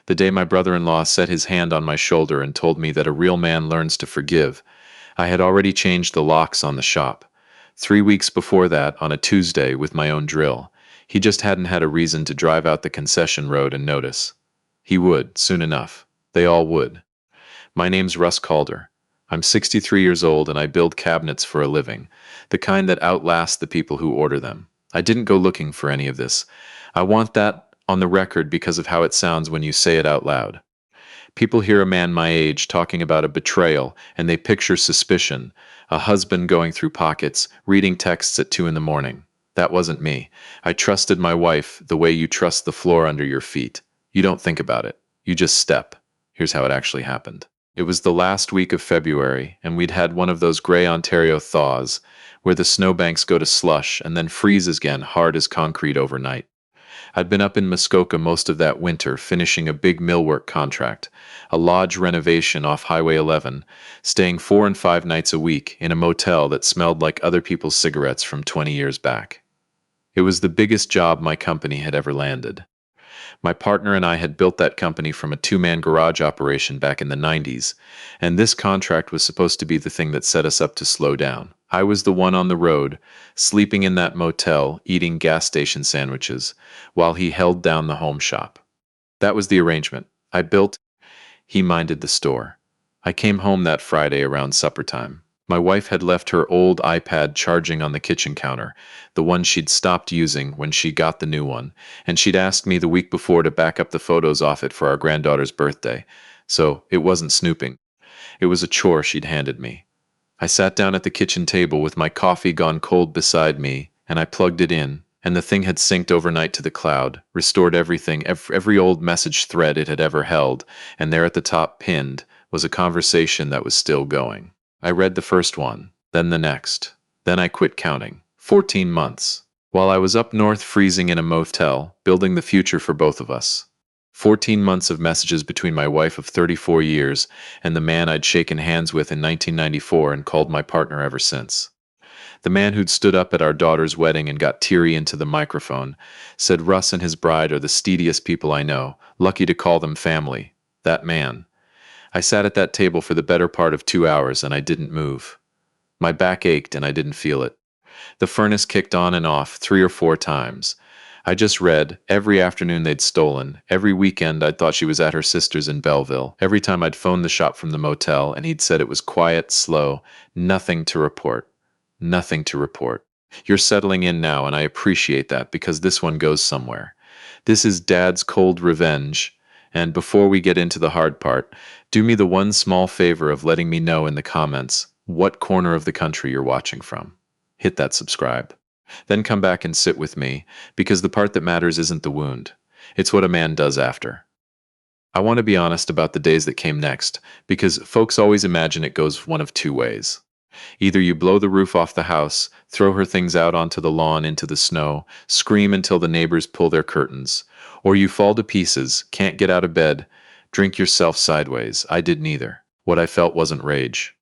The day my brother-in-law set his hand on my shoulder and told me that a real man learns to forgive, I had already changed the locks on the shop. 3 weeks before that, on a Tuesday with my own drill, he just hadn't had a reason to drive out the concession road and notice. He would, soon enough. They all would. My name's Russ Calder. I'm 63 years old and I build cabinets for a living, the kind that outlast the people who order them. I didn't go looking for any of this. I want that on the record because of how it sounds when you say it out loud. People hear a man my age talking about a betrayal and they picture suspicion, a husband going through pockets, reading texts at 2 in the morning. That wasn't me. I trusted my wife the way you trust the floor under your feet. You don't think about it. You just step. Here's how it actually happened. It was the last week of February, and we'd had one of those gray Ontario thaws, where the snowbanks go to slush and then freeze again hard as concrete overnight. I'd been up in Muskoka most of that winter, finishing a big millwork contract, a lodge renovation off Highway 11, staying 4 and 5 nights a week in a motel that smelled like other people's cigarettes from 20 years back. It was the biggest job my company had ever landed. My partner and I had built that company from a two-man garage operation back in the 90s, and this contract was supposed to be the thing that set us up to slow down. I was the one on the road, sleeping in that motel, eating gas station sandwiches, while he held down the home shop. That was the arrangement. I built, he minded the store. I came home that Friday around supper time. My wife had left her old iPad charging on the kitchen counter, the one she'd stopped using when she got the new one, and she'd asked me the week before to back up the photos off it for our granddaughter's birthday, so it wasn't snooping. It was a chore she'd handed me. I sat down at the kitchen table with my coffee gone cold beside me, and I plugged it in, and the thing had synced overnight to the cloud, restored everything, every old message thread it had ever held, and there at the top, pinned, was a conversation that was still going. I read the first one, then the next. Then I quit counting. 14 months. While I was up north freezing in a motel, building the future for both of us. 14 months of messages between my wife of 34 years and the man I'd shaken hands with in 1994 and called my partner ever since. The man who'd stood up at our daughter's wedding and got teary into the microphone, said Russ and his bride are the steadiest people I know, lucky to call them family. That man. I sat at that table for the better part of 2 hours and I didn't move. My back ached and I didn't feel it. The furnace kicked on and off 3 or 4 times. I just read, every afternoon they'd stolen, every weekend I'd thought she was at her sister's in Belleville, every time I'd phoned the shop from the motel and he'd said it was quiet, slow, nothing to report. Nothing to report. You're settling in now and I appreciate that because this one goes somewhere. This is Dad's cold revenge. And before we get into the hard part, do me the one small favor of letting me know in the comments what corner of the country you're watching from. Hit that subscribe. Then come back and sit with me, because the part that matters isn't the wound. It's what a man does after. I want to be honest about the days that came next, because folks always imagine it goes one of 2 ways. Either you blow the roof off the house, throw her things out onto the lawn into the snow, scream until the neighbors pull their curtains, or you fall to pieces, can't get out of bed, drink yourself sideways. I did neither. What I felt wasn't rage.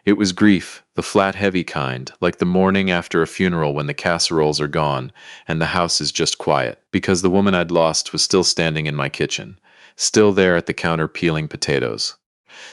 It was grief, the flat, heavy kind, like the morning after a funeral when the casseroles are gone and the house is just quiet, because the woman I'd lost was still standing in my kitchen, still there at the counter peeling potatoes,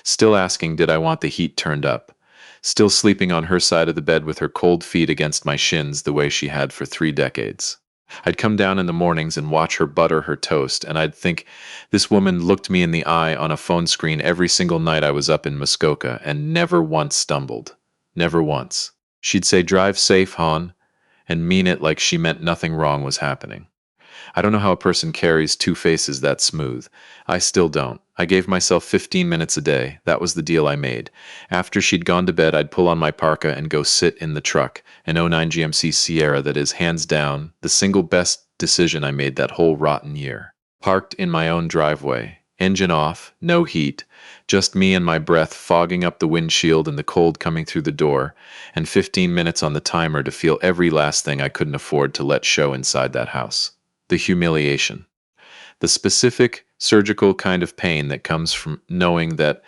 still asking did I want the heat turned up, still sleeping on her side of the bed with her cold feet against my shins the way she had for 3 decades. I'd come down in the mornings and watch her butter her toast, and I'd think, this woman looked me in the eye on a phone screen every single night I was up in Muskoka and never once stumbled. Never once. She'd say, drive safe, hon, and mean it like she meant nothing wrong was happening. I don't know how a person carries 2 faces that smooth. I still don't. I gave myself 15 minutes a day. That was the deal I made. After she'd gone to bed, I'd pull on my parka and go sit in the truck, an '09 GMC Sierra that is, hands down, the single best decision I made that whole rotten year. Parked in my own driveway. Engine off, no heat, just me and my breath fogging up the windshield and the cold coming through the door, and 15 minutes on the timer to feel every last thing I couldn't afford to let show inside that house. The humiliation. The specific, surgical kind of pain that comes from knowing that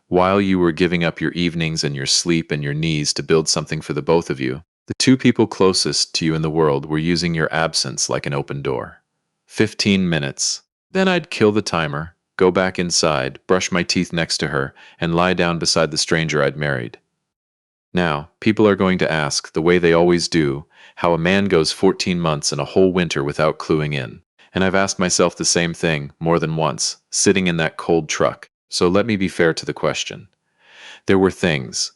while you were giving up your evenings and your sleep and your knees to build something for the both of you, the 2 people closest to you in the world were using your absence like an open door. 15 minutes. Then I'd kill the timer, go back inside, brush my teeth next to her, and lie down beside the stranger I'd married. Now, people are going to ask, the way they always do, how a man goes 14 months and a whole winter without cluing in. And I've asked myself the same thing more than once, sitting in that cold truck. So let me be fair to the question. There were things.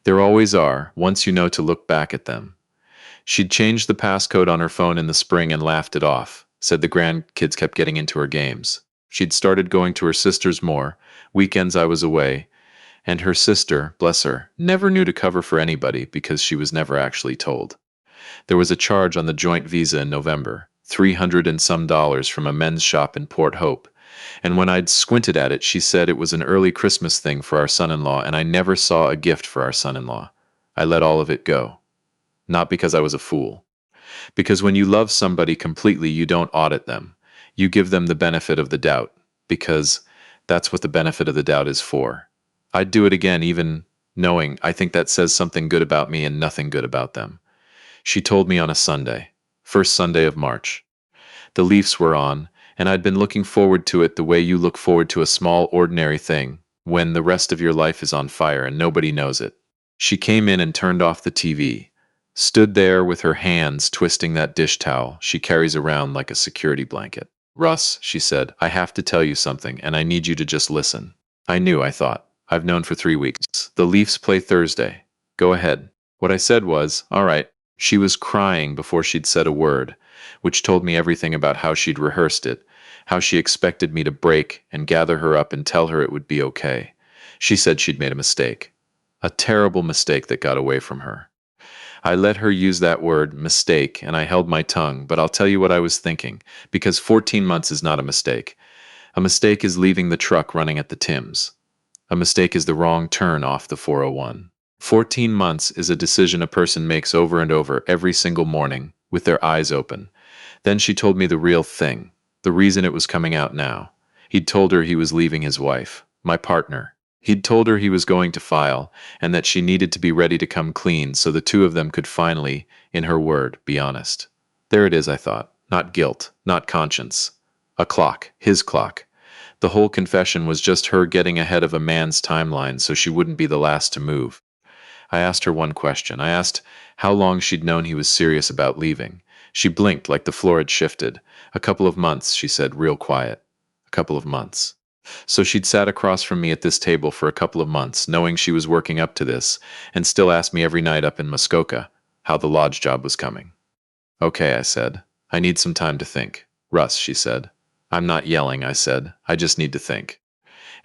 There always are, once you know to look back at them. She'd changed the passcode on her phone in the spring and laughed it off, said the grandkids kept getting into her games. She'd started going to her sister's more, weekends I was away, and her sister, bless her, never knew to cover for anybody because she was never actually told. There was a charge on the joint visa in November, 300 and some dollars from a men's shop in Port Hope. And when I'd squinted at it, she said it was an early Christmas thing for our son-in-law, and I never saw a gift for our son-in-law. I let all of it go. Not because I was a fool. Because when you love somebody completely, you don't audit them. You give them the benefit of the doubt, because that's what the benefit of the doubt is for. I'd do it again even knowing I think that says something good about me and nothing good about them. She told me on a Sunday, first Sunday of March. The Leafs were on, and I'd been looking forward to it the way you look forward to a small, ordinary thing when the rest of your life is on fire and nobody knows it. She came in and turned off the TV, stood there with her hands twisting that dish towel she carries around like a security blanket. Russ, she said, I have to tell you something, and I need you to just listen. I knew, I thought. I've known for 3 weeks. The Leafs play Thursday. Go ahead. What I said was, all right. She was crying before she'd said a word, which told me everything about how she'd rehearsed it, how she expected me to break and gather her up and tell her it would be okay. She said she'd made a mistake. A terrible mistake that got away from her. I let her use that word, mistake, and I held my tongue, but I'll tell you what I was thinking, because 14 months is not a mistake. A mistake is leaving the truck running at the Tims. A mistake is the wrong turn off the 401. 14 months is a decision a person makes over and over every single morning, with their eyes open. Then she told me the real thing, the reason it was coming out now. He'd told her he was leaving his wife, my partner. He'd told her he was going to file, and that she needed to be ready to come clean so the two of them could finally, in her word, be honest. There it is, I thought. Not guilt, not conscience. A clock, his clock. The whole confession was just her getting ahead of a man's timeline so she wouldn't be the last to move. I asked her one question. I asked how long she'd known he was serious about leaving. She blinked like the floor had shifted. A couple of months, she said, real quiet. A couple of months. So she'd sat across from me at this table for a couple of months, knowing she was working up to this, and still asked me every night up in Muskoka how the lodge job was coming. Okay, I said. I need some time to think. Russ, she said. I'm not yelling, I said. I just need to think.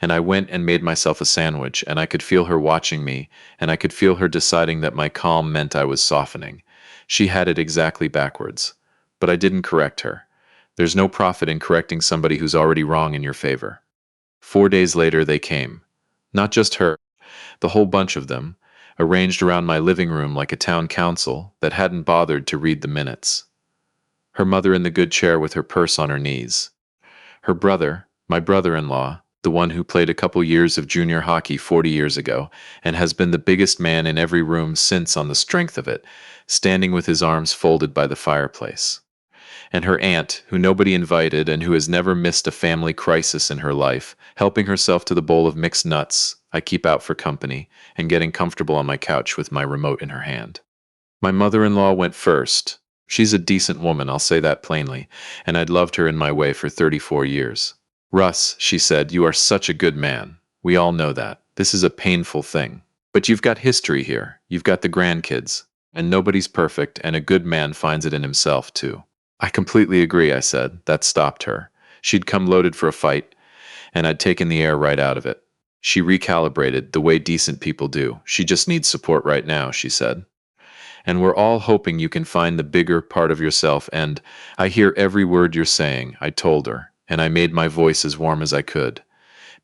And I went and made myself a sandwich, and I could feel her watching me, and I could feel her deciding that my calm meant I was softening. She had it exactly backwards. But I didn't correct her. There's no profit in correcting somebody who's already wrong in your favor. 4 days later they came. Not just her, the whole bunch of them, arranged around my living room like a town council that hadn't bothered to read the minutes. Her mother in the good chair with her purse on her knees. Her brother, my brother-in-law, the one who played a couple years of junior hockey 40 years ago and has been the biggest man in every room since on the strength of it, standing with his arms folded by the fireplace. And her aunt, who nobody invited and who has never missed a family crisis in her life, helping herself to the bowl of mixed nuts I keep out for company and getting comfortable on my couch with my remote in her hand. My mother-in-law went first. She's a decent woman, I'll say that plainly, and I'd loved her in my way for 34 years. Russ, she said, you are such a good man. We all know that. This is a painful thing. But you've got history here. You've got the grandkids. And nobody's perfect, and a good man finds it in himself, too. I completely agree, I said. That stopped her. She'd come loaded for a fight, and I'd taken the air right out of it. She recalibrated the way decent people do. She just needs support right now, she said. And we're all hoping you can find the bigger part of yourself, and I hear every word you're saying, I told her, and I made my voice as warm as I could.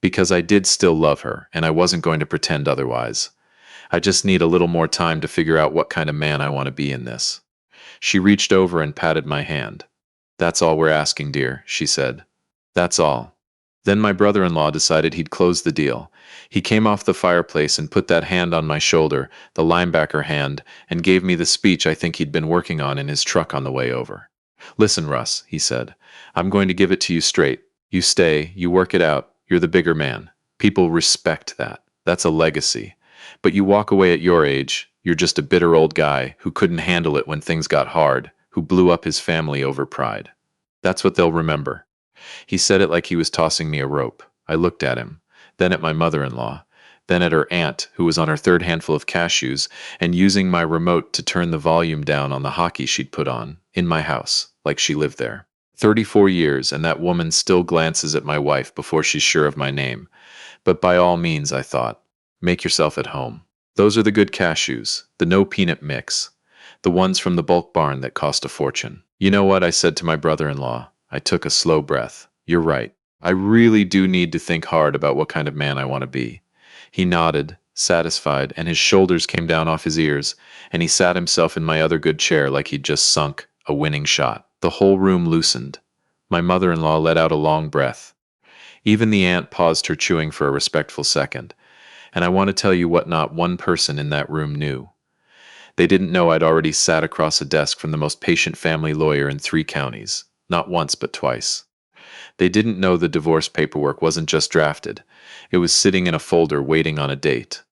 Because I did still love her, and I wasn't going to pretend otherwise. I just need a little more time to figure out what kind of man I want to be in this. She reached over and patted my hand. That's all we're asking, dear, she said. That's all. Then my brother-in-law decided he'd close the deal. He came off the fireplace and put that hand on my shoulder, the linebacker hand, and gave me the speech I think he'd been working on in his truck on the way over. Listen, Russ, he said. I'm going to give it to you straight. You stay, you work it out. You're the bigger man. People respect that. That's a legacy. But you walk away at your age, you're just a bitter old guy who couldn't handle it when things got hard, who blew up his family over pride. That's what they'll remember. He said it like he was tossing me a rope. I looked at him, then at my mother-in-law, then at her aunt, who was on her third handful of cashews, and using my remote to turn the volume down on the hockey she'd put on, in my house, like she lived there. 34 years, and that woman still glances at my wife before she's sure of my name. But by all means, I thought, make yourself at home. Those are the good cashews, the no peanut mix, the ones from the bulk barn that cost a fortune. You know what? I said to my brother-in-law. I took a slow breath. You're right. I really do need to think hard about what kind of man I want to be. He nodded, satisfied, and his shoulders came down off his ears, and he sat himself in my other good chair like he'd just sunk a winning shot. The whole room loosened. My mother-in-law let out a long breath. Even the aunt paused her chewing for a respectful second. And I want to tell you what not one person in that room knew. They didn't know I'd already sat across a desk from the most patient family lawyer in 3 counties. Not once, but twice. They didn't know the divorce paperwork wasn't just drafted. It was sitting in a folder waiting on a date.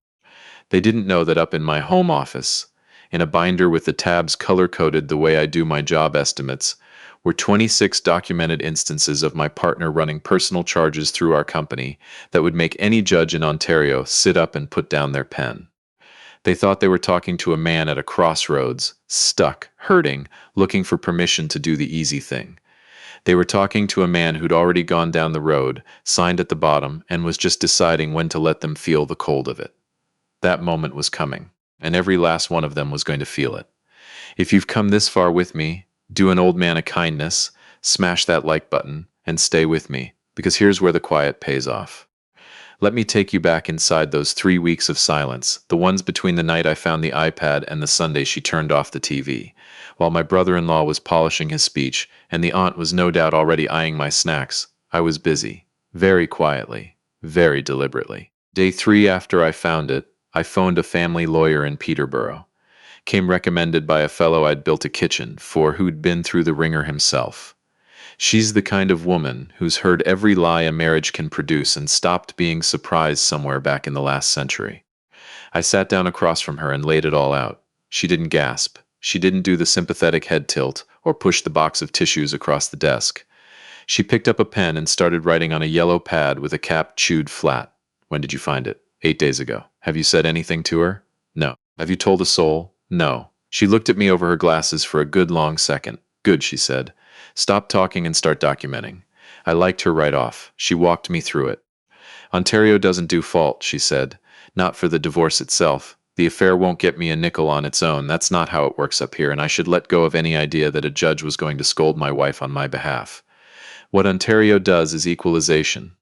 They didn't know that up in my home office, in a binder with the tabs color-coded the way I do my job estimates, were 26 documented instances of my partner running personal charges through our company that would make any judge in Ontario sit up and put down their pen. They thought they were talking to a man at a crossroads, stuck, hurting, looking for permission to do the easy thing. They were talking to a man who'd already gone down the road, signed at the bottom, and was just deciding when to let them feel the cold of it. That moment was coming, and every last one of them was going to feel it. If you've come this far with me, do an old man a kindness, smash that like button, and stay with me, because here's where the quiet pays off. Let me take you back inside those 3 weeks of silence, the ones between the night I found the iPad and the Sunday she turned off the TV, while my brother-in-law was polishing his speech, and the aunt was no doubt already eyeing my snacks. I was busy, very quietly, very deliberately. Day 3 after I found it, I phoned a family lawyer in Peterborough. Came recommended by a fellow I'd built a kitchen for who'd been through the ringer himself. She's the kind of woman who's heard every lie a marriage can produce and stopped being surprised somewhere back in the last century. I sat down across from her and laid it all out. She didn't gasp. She didn't do the sympathetic head tilt or push the box of tissues across the desk. She picked up a pen and started writing on a yellow pad with a cap chewed flat. When did you find it? 8 days ago. Have you said anything to her? No. Have you told a soul? No. She looked at me over her glasses for a good long second. Good, she said. Stop talking and start documenting. I liked her right off. She walked me through it. Ontario doesn't do fault, she said. Not for the divorce itself. The affair won't get me a nickel on its own. That's not how it works up here, and I should let go of any idea that a judge was going to scold my wife on my behalf. What Ontario does is equalization.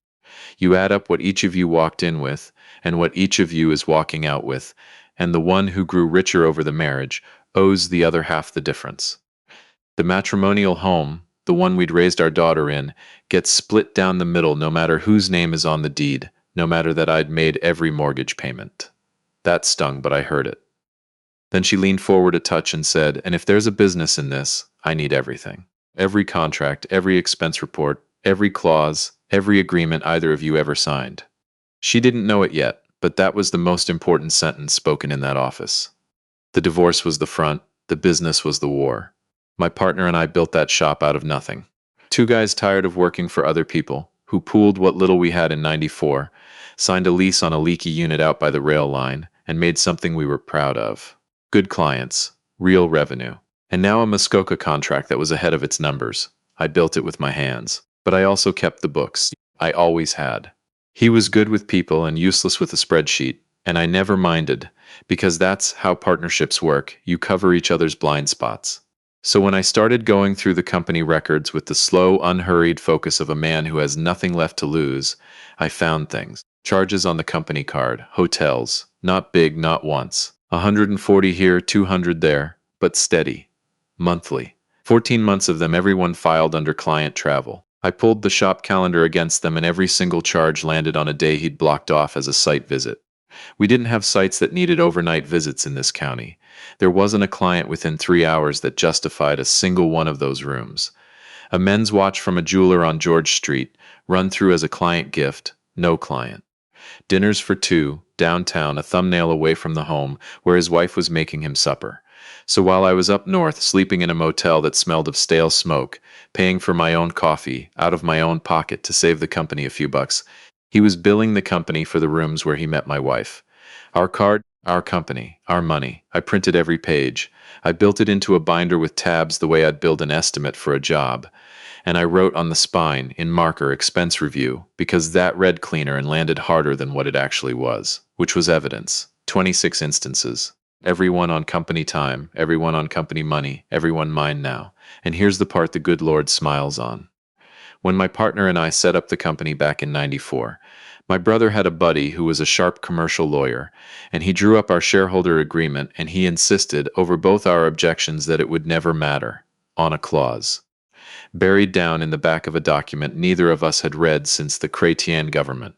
You add up what each of you walked in with, and what each of you is walking out with, and the one who grew richer over the marriage owes the other half the difference. The matrimonial home, the one we'd raised our daughter in, gets split down the middle no matter whose name is on the deed, no matter that I'd made every mortgage payment. That stung, but I heard it. Then she leaned forward a touch and said, and if there's a business in this, I need everything. Every contract, every expense report, every clause, every agreement either of you ever signed. She didn't know it yet, but that was the most important sentence spoken in that office. The divorce was the front, the business was the war. My partner and I built that shop out of nothing. 2 guys tired of working for other people, who pooled what little we had in '94, signed a lease on a leaky unit out by the rail line, and made something we were proud of. Good clients, real revenue. And now a Muskoka contract that was ahead of its numbers. I built it with my hands. But I also kept the books. I always had. He was good with people and useless with a spreadsheet, and I never minded, because that's how partnerships work. You cover each other's blind spots. So when I started going through the company records with the slow, unhurried focus of a man who has nothing left to lose, I found things. Charges on the company card, hotels, not big, not once. 140 here, 200 there, but steady. Monthly. 14 months of them everyone filed under client travel. I pulled the shop calendar against them and every single charge landed on a day he'd blocked off as a site visit. We didn't have sites that needed overnight visits in this county. There wasn't a client within 3 hours that justified a single one of those rooms. A men's watch from a jeweler on George Street, run through as a client gift, No client. Dinners for two, downtown, a thumbnail away from the home where his wife was making him supper. So while I was up north sleeping in a motel that smelled of stale smoke, paying for my own coffee out of my own pocket to save the company a few bucks, he was billing the company for the rooms where he met my wife. Our card, our company, our money. I printed every page. I built it into a binder with tabs the way I'd build an estimate for a job. And I wrote on the spine, in marker, expense review, because that read cleaner and landed harder than what it actually was, which was evidence. 26 instances. Everyone on company time, everyone on company money, everyone mine now. And here's the part the good Lord smiles on. When my partner and I set up the company back in '94, my brother had a buddy who was a sharp commercial lawyer, and he drew up our shareholder agreement and he insisted, over both our objections, that it would never matter, on a clause buried down in the back of a document neither of us had read since the Chrétien government.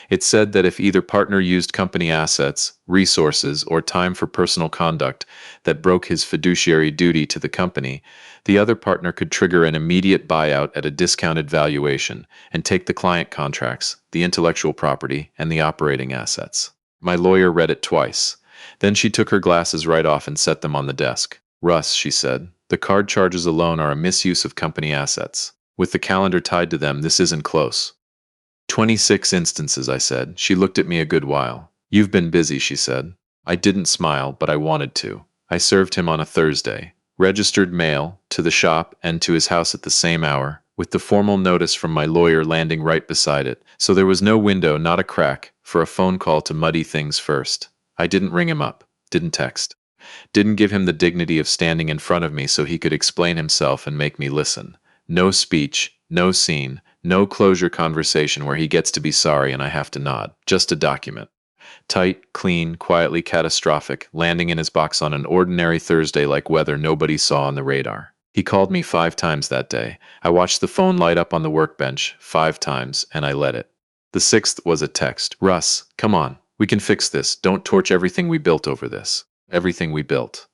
It said that if either partner used company assets, resources, or time for personal conduct that broke his fiduciary duty to the company, the other partner could trigger an immediate buyout at a discounted valuation and take the client contracts, the intellectual property, and the operating assets. My lawyer read it twice. Then she took her glasses right off and set them on the desk. Russ, she said, the card charges alone are a misuse of company assets. With the calendar tied to them, this isn't close. 26 instances, I said. She looked at me a good while. You've been busy, she said. I didn't smile, but I wanted to. I served him on a Thursday. Registered mail, to the shop and to his house at the same hour, with the formal notice from my lawyer landing right beside it, so there was no window, not a crack, for a phone call to muddy things first. I didn't ring him up, didn't text. Didn't give him the dignity of standing in front of me so he could explain himself and make me listen. No speech, no scene, no closure conversation where he gets to be sorry and I have to nod. Just a document. Tight, clean, quietly catastrophic, landing in his box on an ordinary Thursday like weather nobody saw on the radar. He called me 5 times that day. I watched the phone light up on the workbench 5 times, and I let it. The 6th was a text. Russ, come on. We can fix this. Don't torch everything we built over this. Everything we built.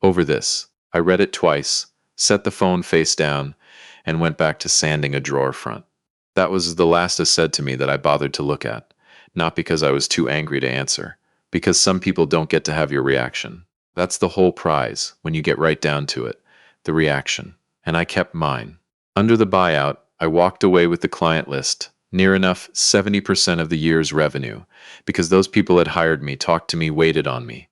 Over this. I read it twice, set the phone face down, and went back to sanding a drawer front. That was the last said to me that I bothered to look at. Not because I was too angry to answer. Because some people don't get to have your reaction. That's the whole prize, when you get right down to it. The reaction. And I kept mine. Under the buyout, I walked away with the client list, near enough 70% of the year's revenue, because those people had hired me, talked to me, waited on me.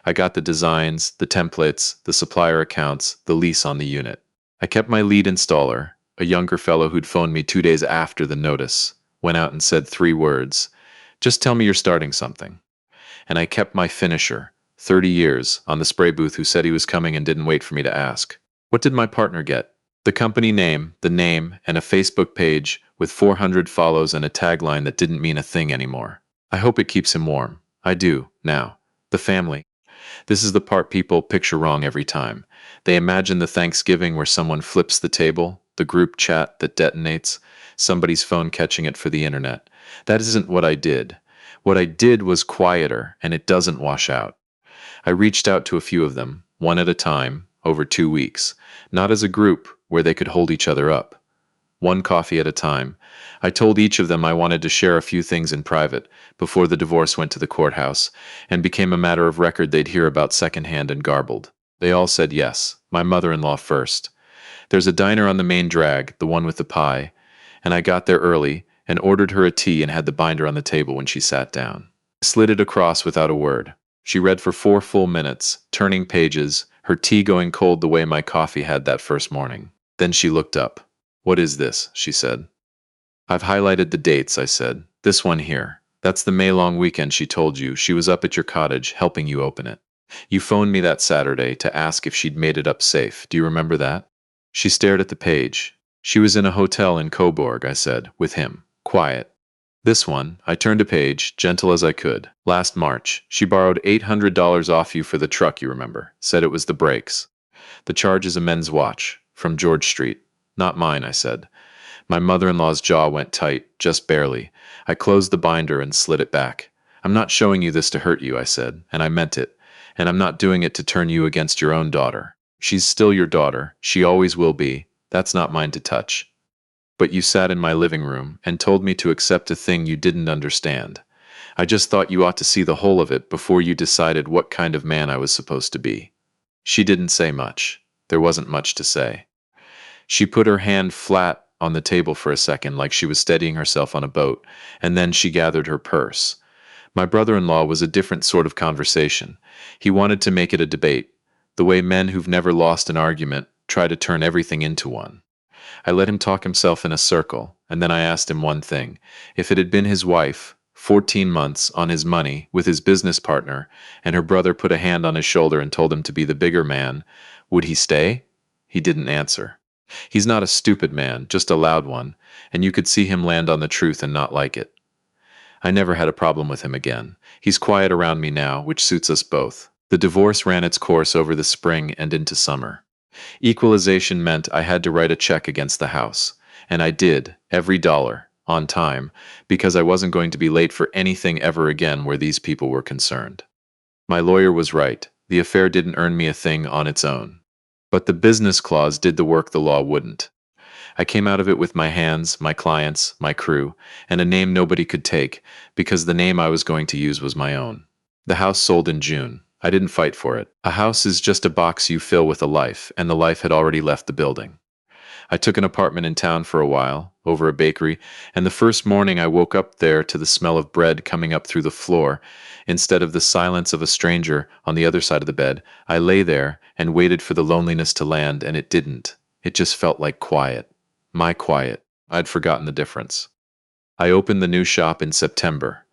I got the designs, the templates, the supplier accounts, the lease on the unit. I kept my lead installer, a younger fellow who'd phoned me 2 days after the notice, went out and said 3 words. Just tell me you're starting something. And I kept my finisher, 30 years, on the spray booth who said he was coming and didn't wait for me to ask. What did my partner get? The company name, the name, and a Facebook page with 400 follows and a tagline that didn't mean a thing anymore. I hope it keeps him warm. I do, now. The family. This is the part people picture wrong every time. They imagine the Thanksgiving where someone flips the table, the group chat that detonates, somebody's phone catching it for the internet. That isn't what I did. What I did was quieter, and it doesn't wash out. I reached out to a few of them, one at a time, over 2 weeks, not as a group where they could hold each other up. One coffee at a time. I told each of them I wanted to share a few things in private before the divorce went to the courthouse and became a matter of record they'd hear about secondhand and garbled. They all said yes, my mother-in-law first. There's a diner on the main drag, the one with the pie, and I got there early and ordered her a tea and had the binder on the table when she sat down. I slid it across without a word. She read for 4 full minutes, turning pages, her tea going cold the way my coffee had that first morning. Then she looked up. What is this? She said. I've highlighted the dates, I said. This one here. That's the May-long weekend she told you. She was up at your cottage, helping you open it. You phoned me that Saturday to ask if she'd made it up safe. Do you remember that? She stared at the page. She was in a hotel in Coburg, I said, with him. Quiet. This one, I turned a page, gentle as I could. Last March, she borrowed $800 off you for the truck, you remember. Said it was the brakes. The charge is a men's watch, from George Street. Not mine, I said. My mother-in-law's jaw went tight, just barely. I closed the binder and slid it back. I'm not showing you this to hurt you, I said, and I meant it. And I'm not doing it to turn you against your own daughter. She's still your daughter. She always will be. That's not mine to touch. But you sat in my living room and told me to accept a thing you didn't understand. I just thought you ought to see the whole of it before you decided what kind of man I was supposed to be." She didn't say much. There wasn't much to say. She put her hand flat on the table for a second, like she was steadying herself on a boat, and then she gathered her purse. My brother-in-law was a different sort of conversation. He wanted to make it a debate, the way men who've never lost an argument try to turn everything into one. I let him talk himself in a circle, and then I asked him one thing. If it had been his wife, 14 months on his money with his business partner, and her brother put a hand on his shoulder and told him to be the bigger man, would he stay? He didn't answer. He's not a stupid man, just a loud one, and you could see him land on the truth and not like it. I never had a problem with him again. He's quiet around me now, which suits us both. The divorce ran its course over the spring and into summer. Equalization meant I had to write a check against the house, and I did, every dollar, on time, because I wasn't going to be late for anything ever again where these people were concerned. My lawyer was right. The affair didn't earn me a thing on its own. But the business clause did the work the law wouldn't. I came out of it with my hands, my clients, my crew, and a name nobody could take, because the name I was going to use was my own. The house sold in June. I didn't fight for it. A house is just a box you fill with a life, and the life had already left the building. I took an apartment in town for a while, over a bakery, and the first morning I woke up there to the smell of bread coming up through the floor. Instead of the silence of a stranger on the other side of the bed, I lay there and waited for the loneliness to land, and it didn't. It just felt like quiet. My quiet. I'd forgotten the difference. I opened the new shop in September.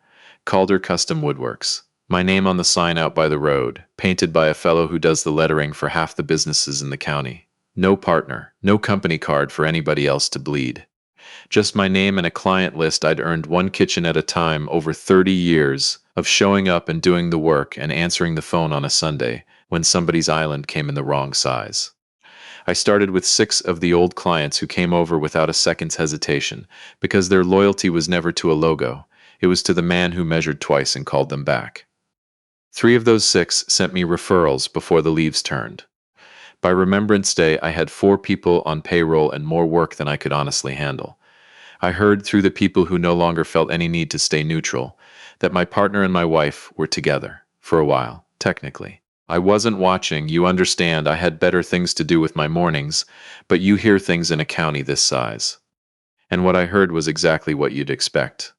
Calder Custom Woodworks. My name on the sign out by the road, painted by a fellow who does the lettering for half the businesses in the county. No partner, no company card for anybody else to bleed. Just my name and a client list I'd earned one kitchen at a time over 30 years of showing up and doing the work and answering the phone on a Sunday when somebody's island came in the wrong size. I started with 6 of the old clients who came over without a second's hesitation, because their loyalty was never to a logo. It was to the man who measured twice and called them back. 3 of those 6 sent me referrals before the leaves turned. By Remembrance Day, I had 4 people on payroll and more work than I could honestly handle. I heard through the people who no longer felt any need to stay neutral that my partner and my wife were together, for a while, technically. I wasn't watching, you understand, I had better things to do with my mornings, but you hear things in a county this size. And what I heard was exactly what you'd expect.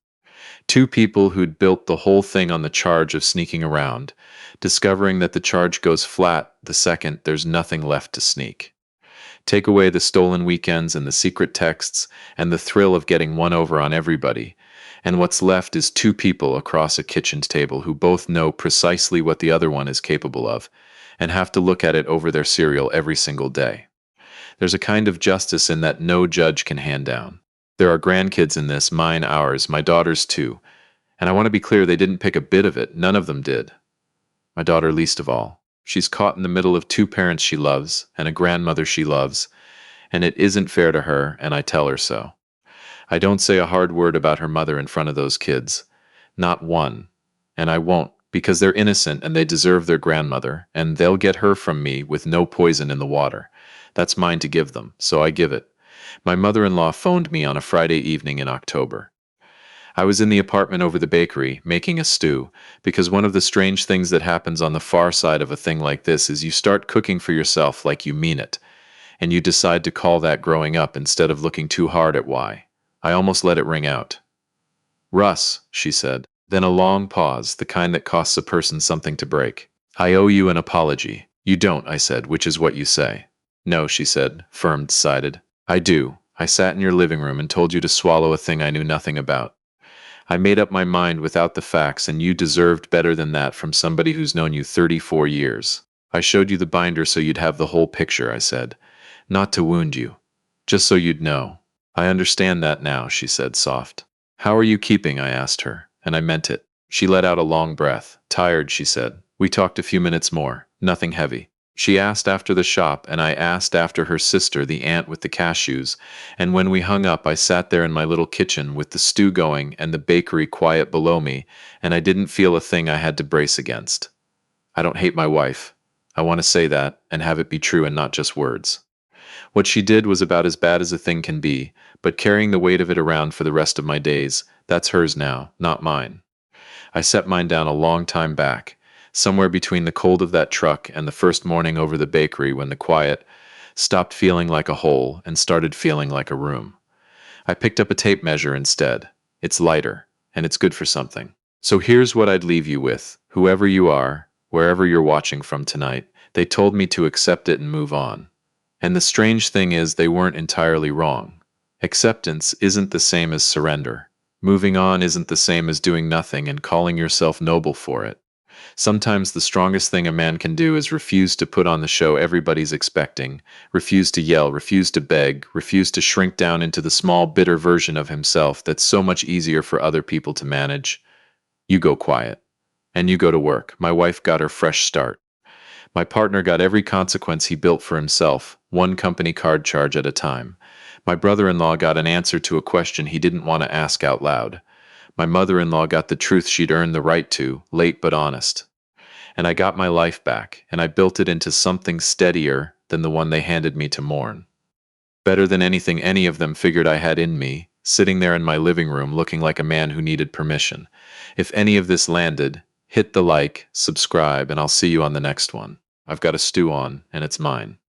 2 people who'd built the whole thing on the charge of sneaking around, discovering that the charge goes flat the second there's nothing left to sneak. Take away the stolen weekends and the secret texts and the thrill of getting one over on everybody, and what's left is 2 people across a kitchen table who both know precisely what the other one is capable of, and have to look at it over their cereal every single day. There's a kind of justice in that no judge can hand down. There are grandkids in this, mine, ours, my daughter's too, and I want to be clear they didn't pick a bit of it, none of them did. My daughter least of all. She's caught in the middle of 2 parents she loves and a grandmother she loves, and it isn't fair to her, and I tell her so. I don't say a hard word about her mother in front of those kids. Not one. And I won't, because they're innocent and they deserve their grandmother, and they'll get her from me with no poison in the water. That's mine to give them, so I give it. My mother-in-law phoned me on a Friday evening in October. I was in the apartment over the bakery, making a stew, because one of the strange things that happens on the far side of a thing like this is you start cooking for yourself like you mean it, and you decide to call that growing up instead of looking too hard at why. I almost let it ring out. "Russ," she said. Then a long pause, the kind that costs a person something to break. "I owe you an apology." "You don't," I said, "which is what you say." "No," she said, firm, decided. "I do. I sat in your living room and told you to swallow a thing I knew nothing about. I made up my mind without the facts, and you deserved better than that from somebody who's known you 34 years. I showed you the binder so you'd have the whole picture," I said. "Not to wound you. Just so you'd know." "I understand that now," she said, soft. "How are you keeping?" I asked her, and I meant it. She let out a long breath. "Tired," she said. We talked a few minutes more. Nothing heavy. She asked after the shop, and I asked after her sister, the aunt with the cashews, and when we hung up I sat there in my little kitchen with the stew going and the bakery quiet below me, and I didn't feel a thing I had to brace against. I don't hate my wife. I want to say that, and have it be true and not just words. What she did was about as bad as a thing can be, but carrying the weight of it around for the rest of my days, that's hers now, not mine. I set mine down a long time back, somewhere between the cold of that truck and the first morning over the bakery when the quiet stopped feeling like a hole and started feeling like a room. I picked up a tape measure instead. It's lighter, and it's good for something. So here's what I'd leave you with. Whoever you are, wherever you're watching from tonight, they told me to accept it and move on. And the strange thing is, they weren't entirely wrong. Acceptance isn't the same as surrender. Moving on isn't the same as doing nothing and calling yourself noble for it. Sometimes the strongest thing a man can do is refuse to put on the show everybody's expecting, refuse to yell, refuse to beg, refuse to shrink down into the small, bitter version of himself that's so much easier for other people to manage. You go quiet. And you go to work. My wife got her fresh start. My partner got every consequence he built for himself, one company card charge at a time. My brother-in-law got an answer to a question he didn't want to ask out loud. My mother-in-law got the truth she'd earned the right to, late but honest. And I got my life back, and I built it into something steadier than the one they handed me to mourn. Better than anything any of them figured I had in me, sitting there in my living room looking like a man who needed permission. If any of this landed, hit the like, subscribe, and I'll see you on the next one. I've got a stew on, and it's mine.